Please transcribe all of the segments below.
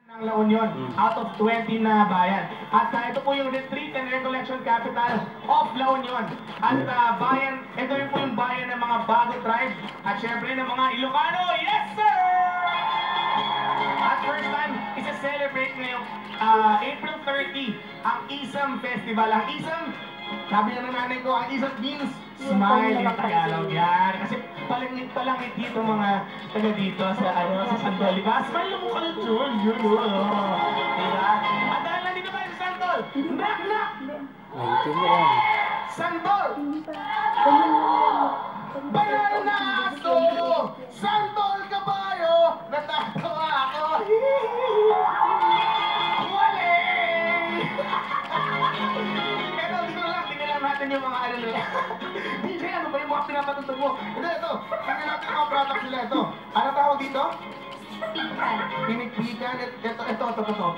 ng La Union out of 20 na bayan. At ito po yung retreat and recollection capital of La Union. At bayan, ito rin po yung bayan ng mga Bago tribe at syempre ng mga Ilocano. Yes, sir! At first time, isa-celebrate ngayong April 30 ang Isam Festival. Ang Isam, sabi ng nanay ko, ang Isam means smile in Tagalog. Yan. Kasi palangit dito mga taga dito sa Santol. Diba? Smile mo ka lang, John. Diba? At dahil nandito tayo sa Santol, knock! Santol! Bayan na aso! Santol kabayo! Natatawa ako! Wale! Pero tingnan lang natin yung mga ano nila. DJ, ano ba yung mga pinapatutog mo? Ito. Tingnan natin yung mga products nila. Ito. Ano tawag dito? Pikan. Pinikpikan. Ito.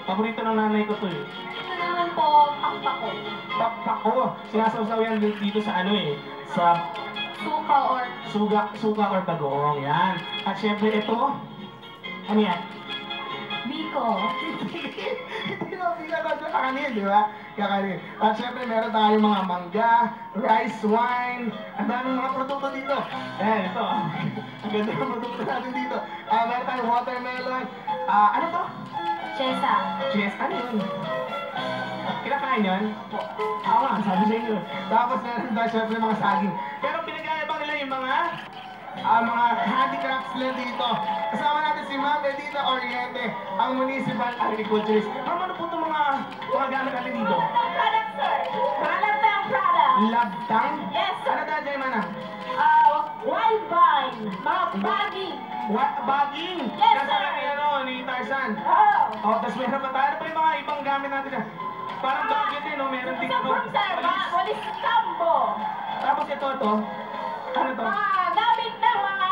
Paborito ng nanay ko to eh. Ito naman po, pakpako. Pakpako. Sinasawsaw yan dito sa ano eh. Sa Suka or... Suga or bagoong. Yan. At syempre ito. Ano yan? Biko. Hindi na kakanin, di ba? Kakanin. At syempre meron tayong mga mangga, rice wine, ang daming mga produkto dito. Ito. Ang ganda ng produkto natin dito. Meron tayong watermelon. Ano to? Chesa. Cheese. Ano yun? Kinakain yun? Oo nga, sabi sa inyo. Tapos meron tayo syempre mga saging. Pero pinag-aabang nila yung mga handicrafts nila dito. Kasama natin si Ma'am Edita Oriente, ang municipal agriculturist. Ma'am, ano po itong mga gamit natin dito? Labtang product, sir. Mga labtang product. Labtang? Yes, sir. Ano dahil dyan, Mana? Wild vine. Mga baging. Baging? Yes, Kasama sir. ni Tarzan. Oh. Tapos meron pa tayo. Ano pa yung mga ibang gamit natin dyan? Parang bagay din, no? Meron din Sa from, sir. Walis kambo. Tapos ito. Ano to? Mga gamit ng mga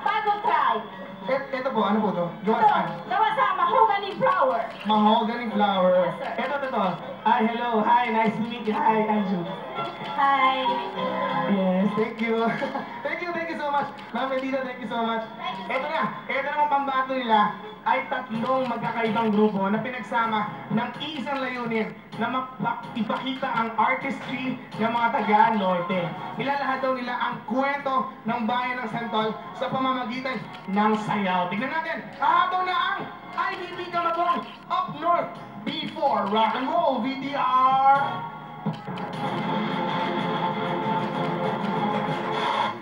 Bago tribe. Ito po, ano po to? Gawa saan? Gawa sa mahogany flower. Mahogany flower. Yes, sir. Ito. Hello. Hi, nice to meet you. Hi, Anju. Hi. Yes, thank you. Thank you so much. Ma'am Edita, thank you so much. Ito namang pambato nila ay tatlong magkakaibang grupo na pinagsama ng isang layunin na ipakita ang artistry ng mga taga-Norte. Ilalahad daw nila ang kwento ng bayan ng Santol sa pamamagitan ng sayaw. Tignan natin, hahabang na ang IBP Camagong Up North B4 Rock and Roll VTR!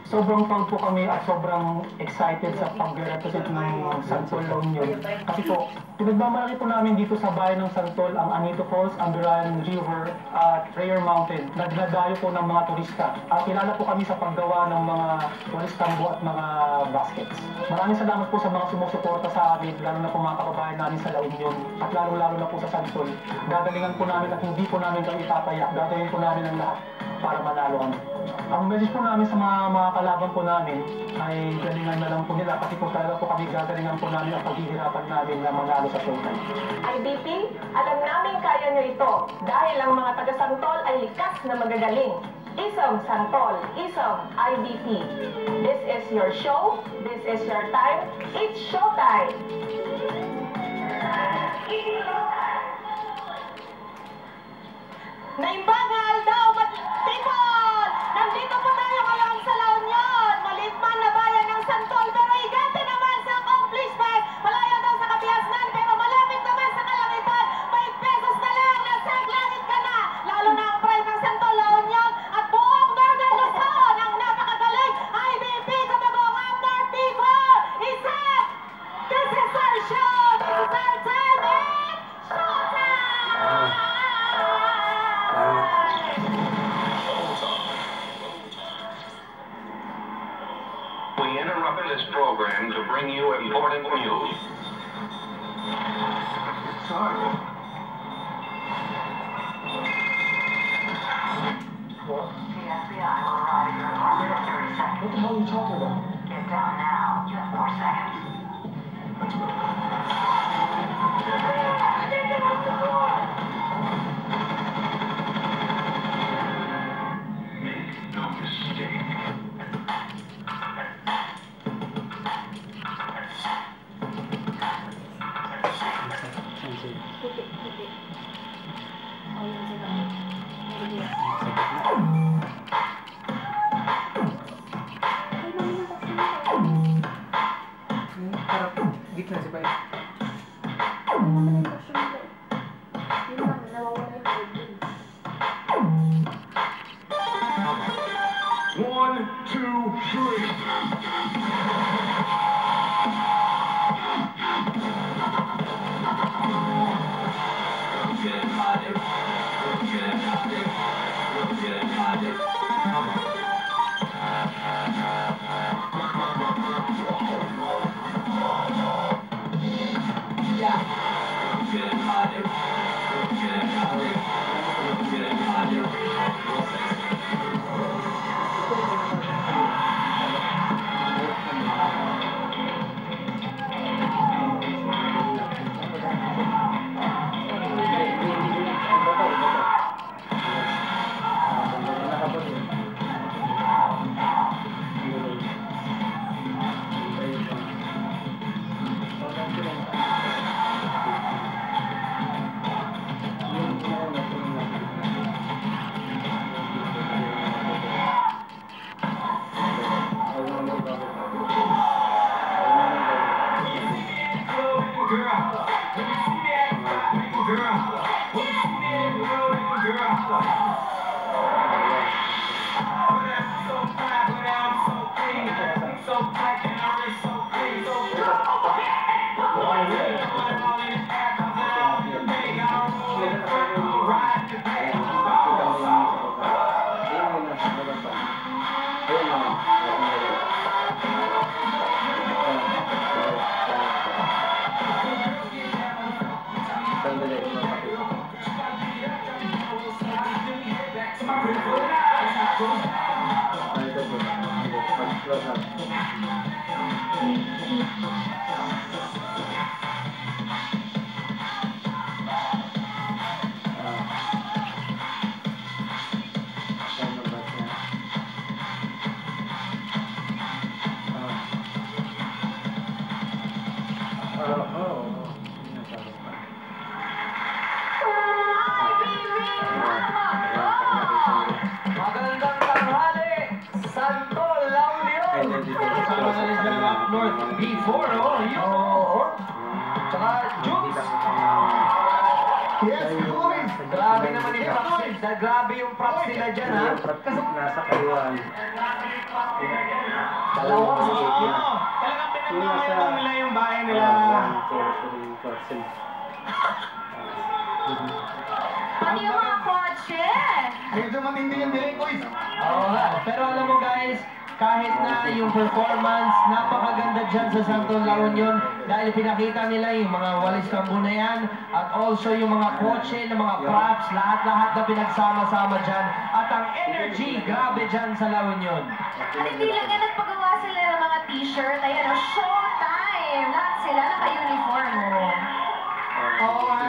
Sobrang proud po kami at sobrang excited sa pag-represent ng Santol La Union. Kasi po, pinagmamalaki po namin dito sa bayan ng Santol ang Anito Falls, Ambiran River at Prayer Mountain. Nagdadayo po ng mga turista. At kilala po kami sa paggawa ng mga walis tambo at mga baskets. Maraming salamat po sa mga sumusuporta sa amin, lalo na po mga kababayan namin sa La Union at lalo na po sa Santol. Gagalingan po namin at hindi po namin kami ipapaya. Gagawin po namin ang lahat para manalo kami. Ang message po namin sa mga kalaban po namin ay galingan na lang po nila kasi po talaga po kami gagalingan po namin ang paghihirapan namin na manalo sa showtime. IBP, alam namin kaya nyo ito dahil ang mga taga-Santol ay likas na magagaling. Isam Santol, Isam IBP. This is your show, this is your time, it's showtime! Naimbangal daw, people! Nandito po tayo ngayon sa La Union, maliit man na bayan ng Santol, pero igante naman sa accomplishment. Malayo daw sa kapiasnan, pero malapit naman sa kalangitan. 5 pesos na lang, nasa langit ka na. Lalo na ang pride ng Santol, La Union, at buong Northern Luzon, ang napakagaling IBP Camagong Up North B4. Isang, this is our show, this is our time, and showtime! We interrupted this program to bring you important news. Sorry. The FBI will arrive at your apartment in 30 seconds. What the hell are you talking about? Get down now. You have 4 seconds. Make no mistake. Puti, puti. Oh, yun sila. Sige. Ay, mami, nakasama. Harap, gitna si Pai. Ano naman yung question nila? Yun lang, nawawala yung word dun. 1, 2, 3. Magandang tanghali, Santol, La Union! Kasama na rin sa Rock North B4, oh, yun! Oo. Tsaka Jukes! Yes, boys! Grabe naman yung props, grabe yung props nila dyan, ha? Kasi Nasa kaliwan. dalawang Oo, sasakyan. talagang pinagmamayabang nila yung bahay nila. Pati yung mga kotse. Medyo matindi yung delay, boys. Oo nga. Pero alam mo guys, kahit na yung performance, napakaganda dyan sa Santol, La Union dahil pinakita nila yung mga walis kambo na yan at also yung mga kotse, ng mga props, lahat-lahat na pinagsama-sama dyan at ang energy, grabe dyan sa La Union. At hindi lang yan, nagpagawa sila ng mga t-shirt. Ayan, oh, showtime! Lahat sila naka-uniform, oh. Oo nga.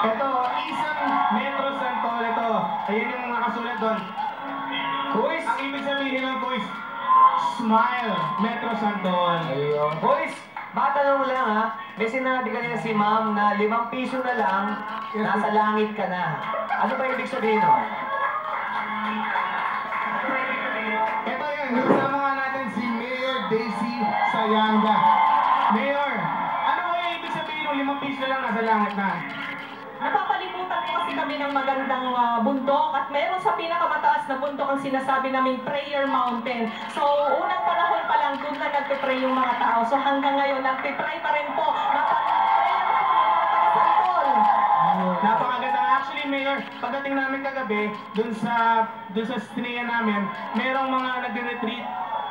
Ito, isang Metro Santol. Ito, ayan yung nakasulat doon. Boys! Ang ibig sabihin ng boys, smile, Metro Santol. Ayun. Boys, matanong lang ha, may sinabi kanina si ma'am na 5 piso na lang, nasa langit ka na. Ano ba ibig sabihin nun? Ito yun, kasama nga natin si Mayor Daisy Sayanga. Mayor, ano ba yung ibig sabihin ng 5 piso lang nasa langit na? Napapalimutan po kasi kami ng magandang bundok at meron sa pinakamataas na bundok ang sinasabi naming Prayer Mountain. So, unang panahon pa lang doon na nagpe-pray yung mga tao. So, hanggang ngayon, nagpe-pray pa rin po. Napapalayan po ng mga taga-Santol. Napakaganda. Actually, Mayor, pagdating namin kagabi, dun sa stinayan namin, merong mga nagre-retreat.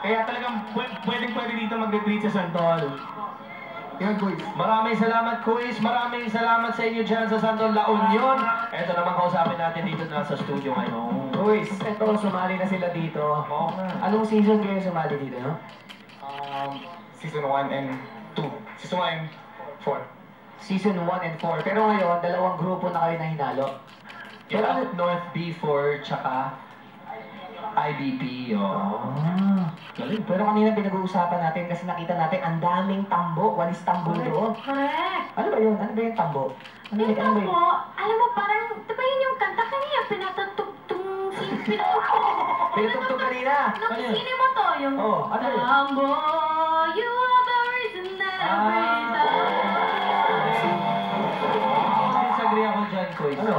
Kaya talagang pwedeng-pwede dito mag-retreat sa Santol. Yan, boys. Maraming salamat, Kuis. Maraming salamat sa inyo dyan sa Santol, La Union. Ito naman kausapin natin dito na sa studio ngayon. Kuis, ito, sumali na sila dito. Oo nga. Anong season kayo sumali dito, no? Season 1 and 2. Season 1 and 4. Season 1 and 4. Pero ngayon, dalawang grupo na kayo na hinalo. Pero North B4, tsaka IBP, galing. Pero kanina pinag-uusapan natin kasi nakita natin ang daming tambo, walis tambo doon. Correct. Ano ba yun? Ano ba yung tambo? Ano Yung ba yun? tambo, alam mo, parang, di ba yun yung kanta kanina, pinatutugtong, pinatutugtong. Pinatugtog kanina. Nung Ano yun? sine mo to, yung Ano yun? Tambo, you are the reason that I breathe. Disagree ako dyan, Koy. Ano?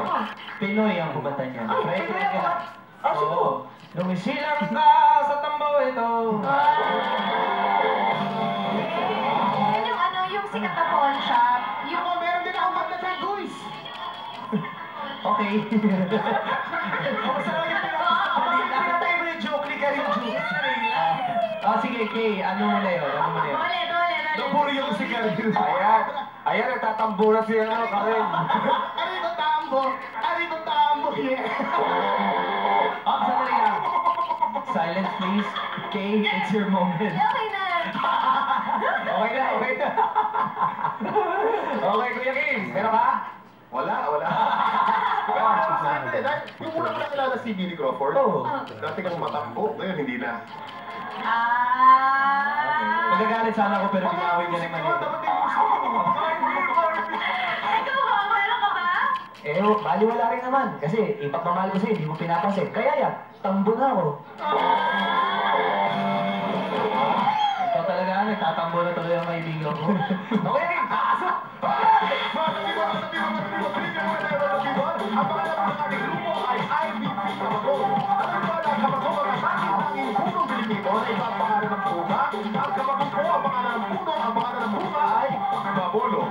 Pinoy ang kumanta niyan. Ay, Pinoy ang kumanta? Ah, sige po. Lumisilang ka sa tambo ito. Yan yung ano, yung sikat na pawn shop. Yung, Ako, meron din akong kanta sa Guys. Okay. Kamusta lang yung pinatay mo yung joke ni Karim Juice? Sige, Kay. Ano muna yun? ulit. Napuri yung si Karim. Ayan, nagtatambo na si ano, Karen. Arito tambo, yeah. Sandali lang. Silence, please. Kay, it's your moment. Okay na. Okay na. Okay, Kuya Kim, meron ka? Wala. Yung una ko nakilala si Billy Crawford. Oo. Dati kang matambo, ngayon hindi na. Magagalit sana ako pero binawin niya naman yun. Ikaw ha, meron ka ba? Baliwala rin naman. Kasi ipagmamahal ko sa'yo, hindi mo pinapansin. Kaya yan, tambo na ako. Ikaw talaga, nagtatambo na tuloy ang kaibigan ko. Okay, Kim, pasok! Ang pangalan ng ating grupo ay IBP Kamagong. Alam mo ba na Kamagong ang tanging punong Pilipino na ipapakalan ng bunga? Ang Kamagong po ang pangalan ng puno, ang pangalan ng bunga ay Babolo.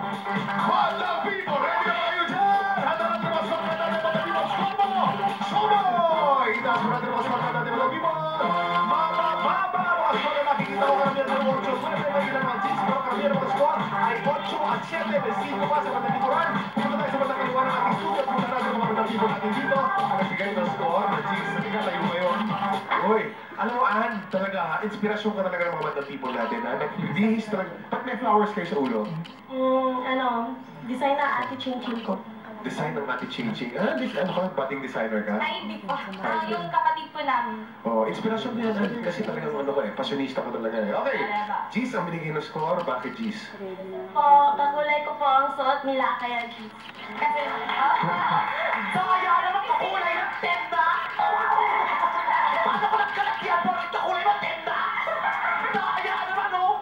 Madlang people, ready na kayo dyan? Handa natin mga sokta natin mga people, Somo! Somoy! Itaas mo natin mga sokta natin mga people! Mababa mga sokta na nakikita ko karamihan ng 8. Pwede may ilang mga 6, pero karamihan ng mga score ay 8 at 7. May 5 pa sa matatipuran. Punta tayo sa matatipuran ng ating studio. Punta natin ang mga matatipuran natin dito. Nagbigay ng score. Jeez, halika tayo kayo. Uy, alam mo, Ann, talaga, inspirasyon ka talaga ng mga matatipuran natin. Nagbihis talaga. Ba't may flowers kayo sa ulo? Design na Ate Ching Ching ko. Design ng Ate Ching Ching. Ano ka? Bating designer ka? Ay, hindi po. Yung kapatid po namin. Oh, inspirasyon ko yan, Ann. Kasi talagang ano ka eh, passionista ka talaga eh. Okay, Jeez, ang binigay ng score. Bakit Jeez? Kakulay ko po ang suot nila kaya G. Kasi, Kaya naman kakulay ng tenda! Paano ko nagkalagyan? Bakit kakulay ng tenda? Kaya naman, oh!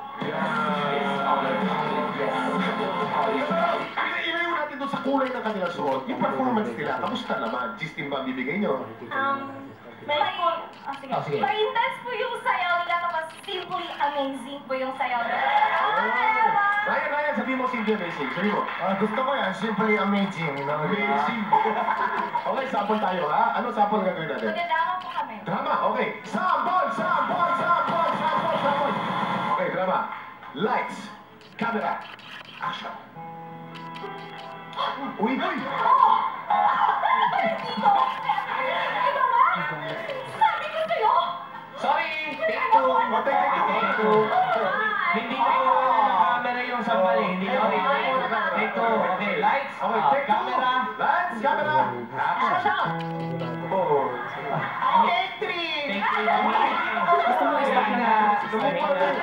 Ilayo natin doon sa kulay ng kanilang suot. Yung performance nila, kamusta naman? Jeez, team ba ang bibigay nyo? Sige. Ma-intense po yung sayaw nila tapos simply amazing po yung sayaw nila. Ryan, sabi mo simply amazing. Sabi mo. Gusto ko yan, simply amazing. Amazing. Okay, sample tayo ha? Ano sample gagawin natin? Magandang po kami. Drama, okay. Sample! Okay, drama. Lights, camera, action. Uy! Sabi ko sa'yo! Sorry! Take two! Take two! Hindi ko camera yung sambal eh. Hindi ko take two. Okay, lights. Okay, take two. Camera. Lights, camera, action. Oh. Take three. Gusto mo i-stop na. Lumipad.